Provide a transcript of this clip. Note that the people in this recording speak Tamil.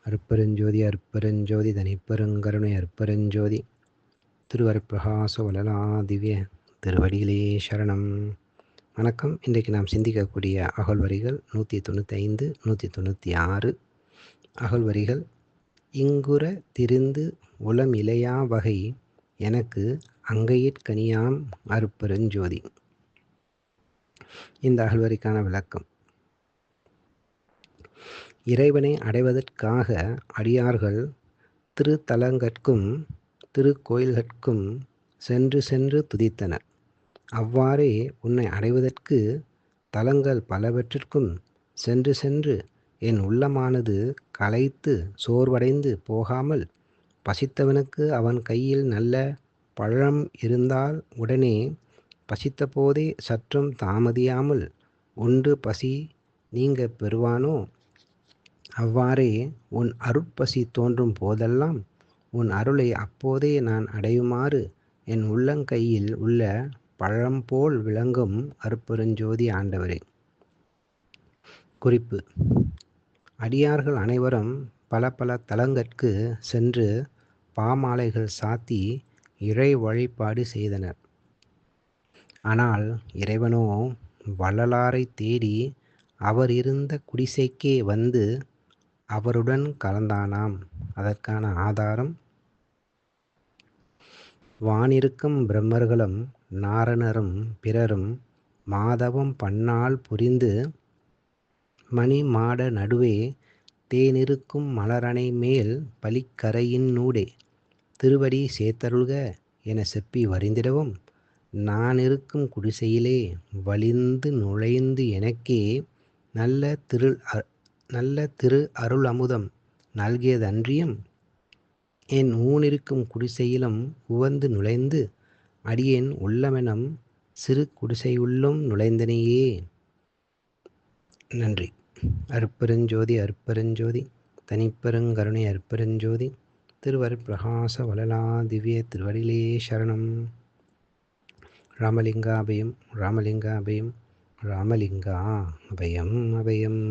அருட்பெருஞ்சோதி அருட்பெருஞ்சோதி தனிப்பெருங்கருணை அருட்பெருஞ்சோதி திருவருட்பிரகாச வளலா திவ்ய திருவடிகளே சரணம். வணக்கம். இன்றைக்கு நாம் சிந்திக்கக்கூடிய அகழ்வரிகள் 195 196 அகழ்வரிகள். இங்குற திரிந்து உளம் இலையா வகை எனக்கு அங்கையிற்கனியாம் அருட்பெருஞ்சோதி. இந்த அகழ்வரிக்கான விளக்கம். இறைவனை அடைவதற்காக அடியார்கள் திருத்தலங்கட்கும் திருக்கோயில்கட்கும் சென்று சென்று துதித்தனர். அவ்வாறே உன்னை அடைவதற்கு தலங்கள் பலவற்றிற்கும் சென்று சென்று என் உள்ளமானது களைத்து சோர்வடைந்து போகாமல், பசித்தவனுக்கு அவன் கையில் நல்ல பழம் இருந்தால் உடனே பசித்தபோதே சற்றும் தாமதியாமல் உண்டு பசி நீங்க பெறுவானோ, அவ்வாறே உன் அருட்பசி தோன்றும் போதெல்லாம் உன் அருளை அப்போதே நான் அடையுமாறு என் உள்ளங்கையில் உள்ள பழம்போல் விளங்கும் அருட்பெருஞ்சோதி ஆண்டவரே. குறிப்பு: அடியார்கள் அனைவரும் பல பல தலங்கட்கு சென்று பாமாலைகள் சாத்தி இறை வழிபாடு செய்தனர். ஆனால் இறைவனோ வள்ளலாரை தேடி அவர் இருந்த குடிசைக்கே வந்து அவருடன் கலந்தானாம். அதற்கான ஆதாரம்: வானிருக்கும் பிரம்மர்களும் நாரணரும் பிறரும் மாதவம் பன்னாள் புரிந்து மணி மாட நடுவே தேனிருக்கும் மலரணை மேல் பலிக்கரையினூடே திருவடி சேர்த்தருள்க என செப்பி வரிந்திடவும், நானிருக்கும் குடிசையிலே வலிந்து நுழைந்து எனக்கே நல்ல திரு அருள் அமுதம் நல்கியதன்றியும், என் ஊனிருக்கும் குடிசையிலும் உவந்து நுழைந்து அடியேன் உள்ளமெனும் சிறு குடிசையுள்ளும் நுழைந்தனையே. நன்றி. அருட்பெருஞ்சோதி அருட்பெருஞ்சோதி தனிப்பெருங்கருணை அருட்பெருஞ்சோதி திருவருட்பிரகாச வளலா திவ்ய திருவடிகளே சரணம். ராமலிங்கா அபயம் ராமலிங்கா அபயம் ராமலிங்கா அபயம் அபயம்.